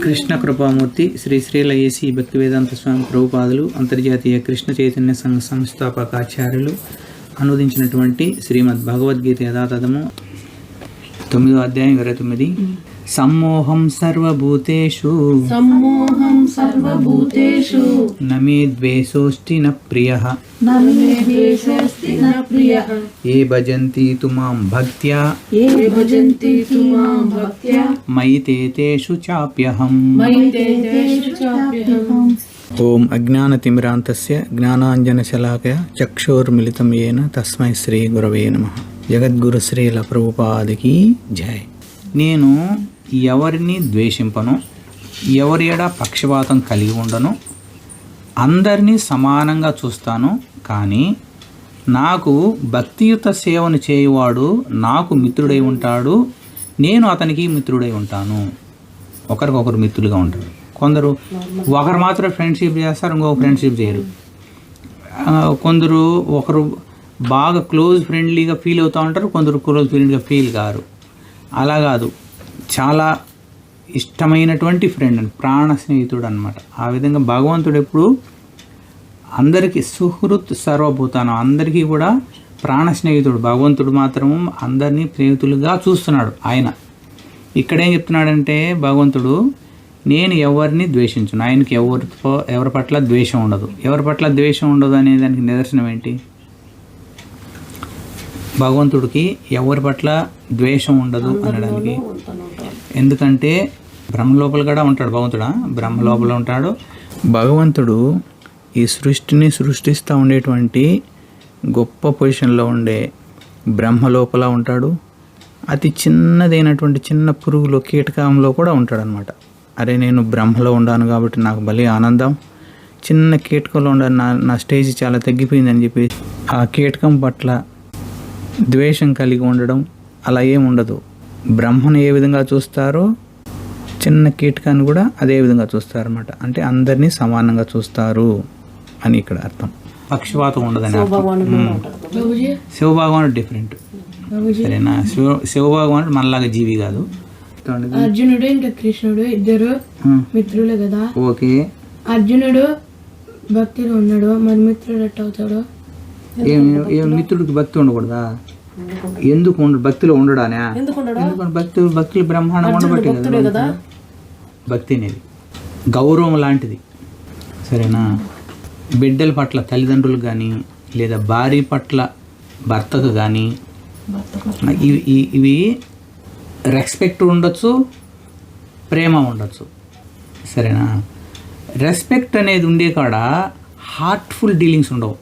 Krishna Kripamurti Shri Srila AC Bhaktivedanta స్వామి ప్రభుపాదులు అంతర్జాతీయ కృష్ణ చైతన్య సంఘ సంస్థాపకాచార్యులు అనువదించినటువంటి శ్రీమద్ భగవద్గీత యథాతథము 9వ అధ్యాయం 29. సమ్మోహం సర్వభూతేషు నమే ద్వేషోస్తి న ప్రియః ఏ భజంతి తు మాం భక్త్యా మయి తేషు చాప్యహం. ఓం అజ్ఞానతిమిరాంతస్య జ్ఞానాంజనశలాకయ చక్షుర్మిలితం యేన తస్మై శ్రీ గురవే నమః. జగద్గురు శ్రీల ప్రభుపాదికి జై. నేను ఎవరిని ద్వేషింపను, ఎవరి ఎడ పక్షపాతం కలిగి ఉండను, అందరినీ సమానంగా చూస్తాను. కానీ నాకు భక్తియుత సేవను చేయువాడు నాకు మిత్రుడై ఉంటాడు, నేను అతనికి మిత్రుడై ఉంటాను. ఒకరికొకరు మిత్రులుగా ఉంటారు. కొందరు ఒకరు మాత్రం ఫ్రెండ్షిప్ చేస్తారు, ఇంకొక ఫ్రెండ్షిప్ చేయరు. కొందరు ఒకరు బాగా క్లోజ్ ఫ్రెండ్లీగా ఫీల్ అవుతూ ఉంటారు, కొందరు క్లోజ్ ఫ్రెండ్గా ఫీల్ కారు. అలా కాదు, చాలా ఇష్టమైనటువంటి ఫ్రెండ్ అని, ప్రాణ స్నేహితుడు అనమాట. ఆ విధంగా భగవంతుడు ఎప్పుడు అందరికీ సుహృత్ సర్వభూతానం, అందరికీ కూడా ప్రాణ స్నేహితుడు. భగవంతుడు మాత్రము అందరినీ స్నేహితులుగా చూస్తున్నాడు. ఆయన ఇక్కడేం చెప్తున్నాడంటే భగవంతుడు, నేను ఎవరిని ద్వేషించును, ఆయనకి ఎవరి పట్ల ద్వేషం ఉండదు. ఎవరి పట్ల ద్వేషం ఉండదు అనే దానికి నిదర్శనం ఏంటి? భగవంతుడికి ఎవరి పట్ల ద్వేషం ఉండదు అనడానికి. ఎందుకంటే బ్రహ్మ లోపల కూడా ఉంటాడు భగవంతుడా, బ్రహ్మ లోపల ఉంటాడు. భగవంతుడు ఈ సృష్టిని సృష్టిస్తూ ఉండేటువంటి గొప్ప పొజిషన్లో ఉండే బ్రహ్మ లోపల ఉంటాడు. అతి చిన్నదైనటువంటి చిన్న పురుగులో కీటకంలో కూడా ఉంటాడు అనమాట. అరే నేను బ్రహ్మలో ఉండాను కాబట్టి నాకు భలే ఆనందం, చిన్న కీటకంలో ఉండాను, నా స్టేజ్ చాలా తగ్గిపోయిందని చెప్పి ఆ కీటకం పట్ల ద్వేషం కలిగి ఉండడం అలా ఏముండదు. బ్రహ్మను ఏ విధంగా చూస్తారో చిన్న కీటకాన్ని కూడా అదే విధంగా చూస్తారన్నమాట. అంటే అందరినీ సమానంగా చూస్తారు అని ఇక్కడ అర్థం. పక్షపాతం ఉండదని అర్థం. శివభగవానుడు డిఫరెంట్, సరేనా? శివభగవానుడు మనలాగా జీవి కాదు. అర్జునుడు ఇంకా కృష్ణుడు ఇద్దరు మిత్రులు కదా. ఓకే, అర్జునుడు భక్తిలో ఉన్నాడు, మరి మిత్రుడు ఎట్ట అవుతాడు? మిత్రుడికి భక్తి ఉండకూడదా? ఎందుకు భక్తిలో ఉండడానే? ఎందుకంటే భక్తులు బ్రహ్మాండం ఉండబట్టి కదా. భక్తి అనేది గౌరవం లాంటిది, సరేనా? బిడ్డల పట్ల తల్లిదండ్రులు కానీ, లేదా భార్య పట్ల భర్తకు కానీ ఇవి రెస్పెక్ట్ ఉండొచ్చు, ప్రేమ ఉండొచ్చు, సరేనా? రెస్పెక్ట్ అనేది ఉండే కాడ హార్ట్ఫుల్ డీలింగ్స్ ఉండవు,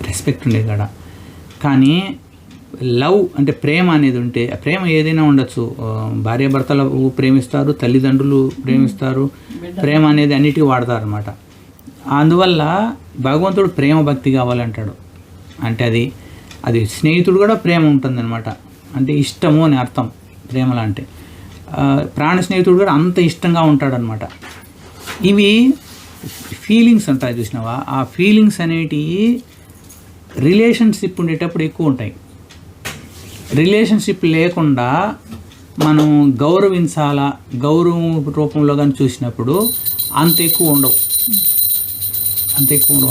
రెస్పెక్ట్ ఉండే కాడ. కానీ లవ్ అంటే ప్రేమ అనేది ఉంటే, ప్రేమ ఏదైనా ఉండొచ్చు. భార్యాభర్తలు ప్రేమిస్తారు, తల్లిదండ్రులు ప్రేమిస్తారు, ప్రేమ అనేది అన్నిటికీ వాడతారు అనమాట. అందువల్ల భగవంతుడు ప్రేమ భక్తి కావాలంటాడు. అంటే అది స్నేహితుడు కూడా ప్రేమ ఉంటుందన్నమాట. అంటే ఇష్టము అని అర్థం ప్రేమలా. అంటే ప్రాణ స్నేహితుడు కూడా అంత ఇష్టంగా ఉంటాడనమాట. ఇవి ఫీలింగ్స్ అంటారు చూసినావా? ఆ ఫీలింగ్స్ అనేటివి రిలేషన్షిప్ ఉండేటప్పుడు ఎక్కువ ఉంటాయి. రిలేషన్షిప్ లేకుండా మనం గౌరవించాలా, గౌరవం రూపంలో కానీ చూసినప్పుడు అంత ఎక్కువ ఉండవు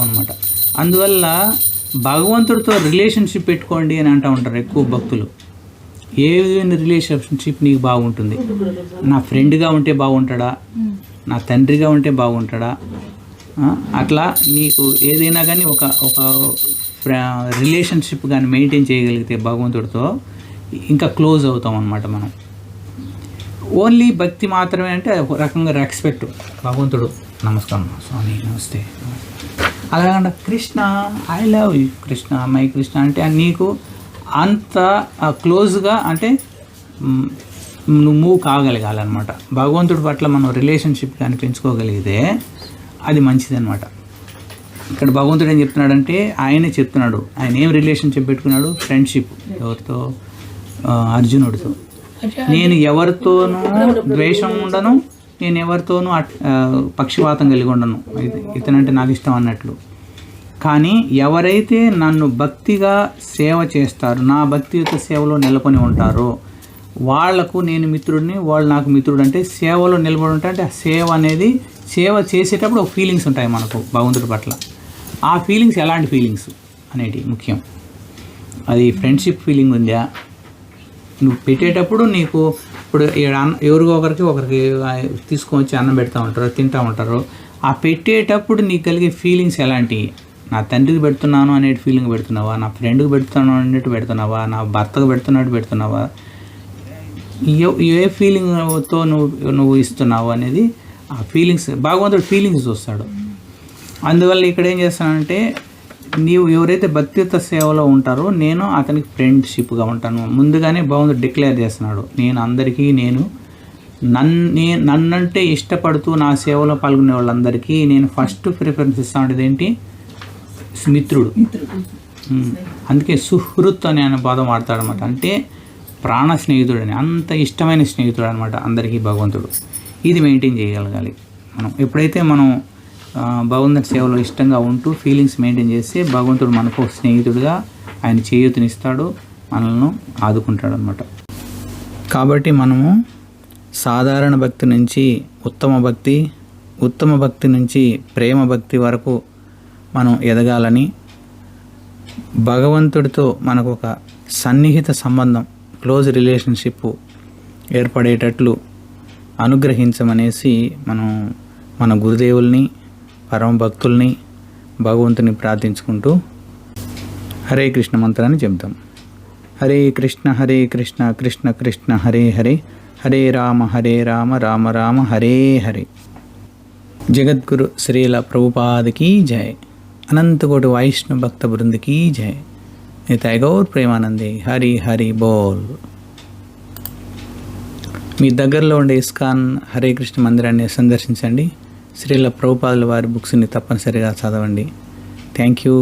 అనమాట. అందువల్ల భగవంతుడితో రిలేషన్షిప్ పెట్టుకోండి అని అంటూ ఉంటారు ఎక్కువ భక్తులు. ఏ విధమైన రిలేషన్షిప్ నీకు బాగుంటుంది? నా ఫ్రెండ్గా ఉంటే బాగుంటాడా, నా తండ్రిగా ఉంటే బాగుంటాడా? అట్లా నీకు ఏదైనా కానీ ఒక రిలేషన్షిప్ కానీ మెయింటైన్ చేయగలిగితే భగవంతుడితో ఇంకా క్లోజ్ అవుతాం అన్నమాట మనం. ఓన్లీ భక్తి మాత్రమే అంటే ఒక రకంగా రెస్పెక్ట్. భగవంతుడు నమస్కారం స్వామి, నమస్తే, అలాగంట Krishna I love you Krishna, my Krishna అంటే నీకు అంత క్లోజ్గా అంటే నువ్వు మూవ్ కాగలగాలన్నమాట. భగవంతుడి పట్ల మనం రిలేషన్షిప్ కానీ పెంచుకోగలిగితే అది మంచిదన్నమాట. ఇక్కడ భగవంతుడు ఏం చెప్తున్నాడంటే ఆయనే చెప్తున్నాడు. ఆయన ఏం రిలేషన్షిప్ పెట్టుకున్నాడు? ఫ్రెండ్షిప్. ఎవరితో? అర్జునుడితో. నేను ఎవరితోనూ ద్వేషం ఉండను, నేను ఎవరితోనూ పక్షపాతం కలిగి ఉండను, ఇతనంటే నాకు ఇష్టం అన్నట్లు. కానీ ఎవరైతే నన్ను భక్తిగా సేవ చేస్తారో, నా భక్తియుత సేవలో నెలకొని ఉంటారో వాళ్లకు నేను మిత్రుడిని, వాళ్ళు నాకు మిత్రుడు. అంటే సేవలో నిలబడి ఉంటా అంటే ఆ సేవ అనేది, సేవ చేసేటప్పుడు ఒక ఫీలింగ్స్ ఉంటాయి మనకు భగవంతుడి పట్ల. ఆ ఫీలింగ్స్ ఎలాంటి ఫీలింగ్స్ అనేటివి ముఖ్యం. అది ఫ్రెండ్షిప్ ఫీలింగ్ ఉందా, నువ్వు పెట్టేటప్పుడు నీకు ఇప్పుడు ఎవరికో ఒకరికి తీసుకొని వచ్చి అన్నం పెడతా ఉంటారు, తింటూ ఉంటారు. ఆ పెట్టేటప్పుడు నీకు కలిగే ఫీలింగ్స్ ఎలాంటివి? నా తండ్రికి పెడుతున్నాను అనే ఫీలింగ్ పెడుతున్నావా, నా ఫ్రెండ్కి పెడుతున్నాను అన్నట్టు పెడుతున్నావా, నా భర్తకు పెడుతున్నట్టు పెడుతున్నావా, ఏ ఫీలింగ్తో నువ్వు ఇస్తున్నావు అనేది ఆ ఫీలింగ్స్, భగవంతుడు ఫీలింగ్స్ చూస్తాడు. అందువల్ల ఇక్కడ ఏం చేస్తానంటే, నీవు ఎవరైతే భక్తియుత సేవలో ఉంటారో నేను అతనికి ఫ్రెండ్షిప్గా ఉంటాను. ముందుగానే భగవంతుడు డిక్లేర్ చేస్తున్నాడు, నేను అందరికీ, నన్నంటే ఇష్టపడుతూ నా సేవలో పాల్గొనే వాళ్ళందరికీ నేను ఫస్ట్ ప్రిఫరెన్స్ ఇస్తాను. ఏంటి? మిత్రుడు. అందుకే సుహృత్ అనే పదం వాడతాడనమాట. అంటే ప్రాణ స్నేహితుడు అని, అంత ఇష్టమైన స్నేహితుడు అనమాట అందరికీ భగవంతుడు. ఇది మెయింటైన్ చేయగలగాలి మనం. ఎప్పుడైతే మనం భగవంతుడి సేవలో ఇష్టంగా ఉంటూ ఫీలింగ్స్ మెయింటైన్ చేస్తే భగవంతుడు మనకు స్నేహితుడిగా ఆయన చేయూతనిస్తాడు, మనల్ని ఆదుకుంటాడు అనమాట. కాబట్టి మనము సాధారణ భక్తి నుంచి ఉత్తమ భక్తి నుంచి ప్రేమ భక్తి వరకు మనం ఎదగాలని, భగవంతుడితో మనకు ఒక సన్నిహిత సంబంధం, క్లోజ్ రిలేషన్షిప్ ఏర్పడేటట్లు అనుగ్రహించమనేసి మనం మన గురుదేవుల్ని, పరమ భక్తుల్ని, భగవంతుని ప్రార్థించుకుంటూ హరే కృష్ణ మంత్రాన్ని చెప్తాం. హరే కృష్ణ కృష్ణ కృష్ణ హరే హరే, హరే రామ రామ రామ హరే హరే. జగద్గురు శ్రీల ప్రభుపాదకి జై. అనంతకోటి వైష్ణవ భక్త బృందకి జై. నితాయ్ గౌర్ ప్రేమానందే. హరి హరి బోల్. మీ దగ్గరలో ఉండే ఇస్కాన్ హరే కృష్ణ మందిరాన్ని సందర్శించండి. శ్రీల ప్రభుపాదుల వారి బుక్స్ని తప్పనిసరిగా చదవండి. Thank you.